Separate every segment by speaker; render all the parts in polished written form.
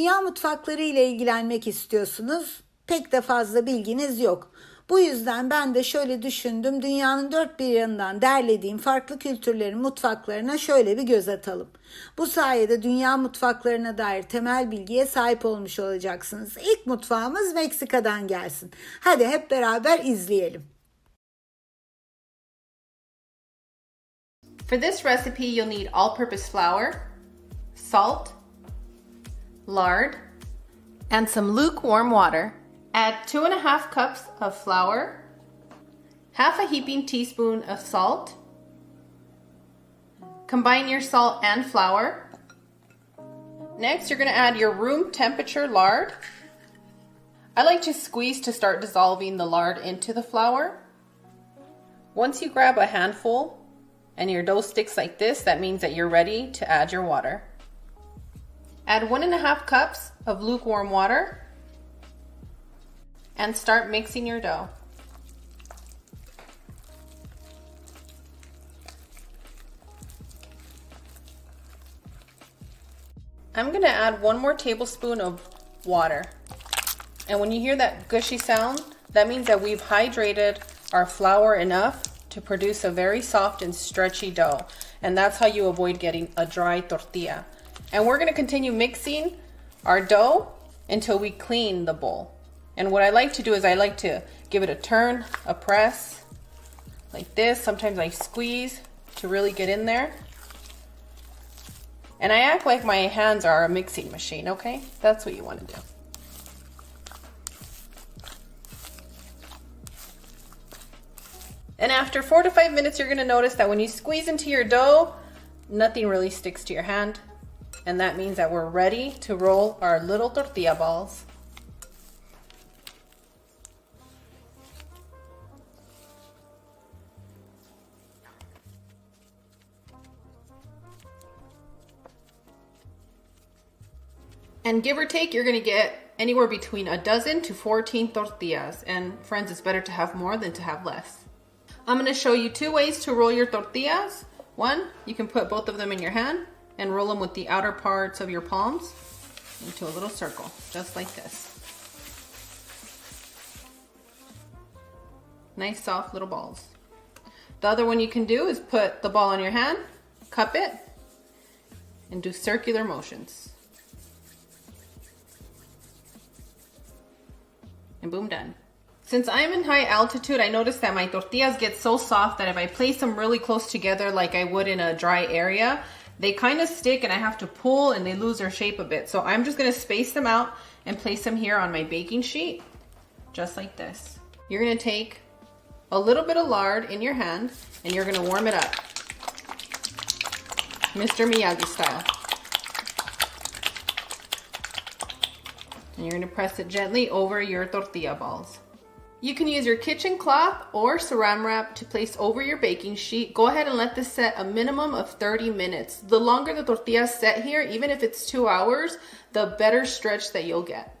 Speaker 1: dünya mutfakları ile ilgilenmek istiyorsunuz. Pek de fazla bilginiz yok. Bu yüzden ben de şöyle düşündüm. Dünyanın dört bir yanından derlediğim farklı kültürlerin mutfaklarına şöyle bir göz atalım. Bu sayede dünya mutfaklarına dair temel bilgiye sahip olmuş olacaksınız. İlk mutfağımız Meksika'dan gelsin. Hadi hep beraber izleyelim.
Speaker 2: For this recipe, you'll need all-purpose flour, salt, lard, and some lukewarm water. Add 2.5 cups of flour, half a heaping teaspoon of salt. Combine your salt and flour. Next, you're going to add your room temperature lard. I like to squeeze to start dissolving the lard into the flour. Once you grab a handful and your dough sticks like this, that means that you're ready to add your water. Add 1.5 cups of lukewarm water and start mixing your dough. I'm going to add 1 more tablespoon of water. And when you hear that gushy sound, that means that we've hydrated our flour enough to produce a very soft and stretchy dough. And that's how you avoid getting a dry tortilla. And we're going to continue mixing our dough until we clean the bowl. And what I like to do is I like to give it a turn, a press, like this. Sometimes I squeeze to really get in there. And I act like my hands are a mixing machine, okay? That's what you want to do. And after 4 to 5 minutes, you're going to notice that when you squeeze into your dough, nothing really sticks to your hand. And that means that we're ready to roll our little tortilla balls. And give or take, you're going to get anywhere between a dozen to 14 tortillas. And friends, it's better to have more than to have less. I'm going to show you 2 ways to roll your tortillas. One, you can put both of them in your hand and roll them with the outer parts of your palms into a little circle, just like this. Nice soft little balls. The other one you can do is put the ball on your hand, cup it, and do circular motions. And boom, done. Since I'm in high altitude, I noticed that my tortillas get so soft that if I place them really close together like I would in a dry area, they kind of stick and I have to pull and they lose their shape a bit. So I'm just going to space them out and place them here on my baking sheet, just like this. You're going to take a little bit of lard in your hand and you're going to warm it up, Mr. Miyagi style. And you're going to press it gently over your tortilla balls. You can use your kitchen cloth or saran wrap to place over your baking sheet. Go ahead and let this set a minimum of 30 minutes. The longer the tortillas set here, even if it's 2 hours, the better stretch that you'll get.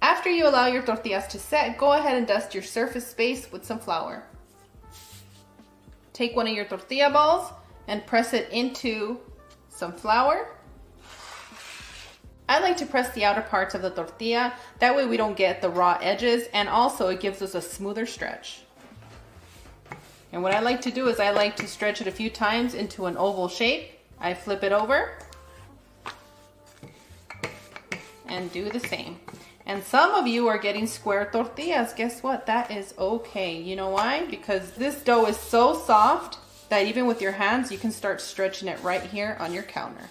Speaker 2: After you allow your tortillas to set, go ahead and dust your surface space with some flour. Take one of your tortilla balls and press it into some flour. I like to press the outer parts of the tortilla. That way we don't get the raw edges, and also it gives us a smoother stretch. And what I like to do is I like to stretch it a few times into an oval shape. I flip it over and do the same. And some of you are getting square tortillas. Guess what? That is okay. You know why? Because this dough is so soft that even with your hands, you can start stretching it right here on your counter.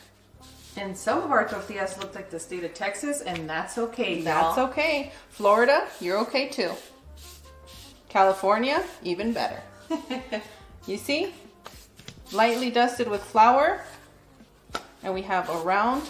Speaker 3: And some of our tortillas look like the state of Texas, and that's okay.
Speaker 2: That's okay. Florida, you're okay too. California, even better. You see? Lightly dusted with flour, and we have a round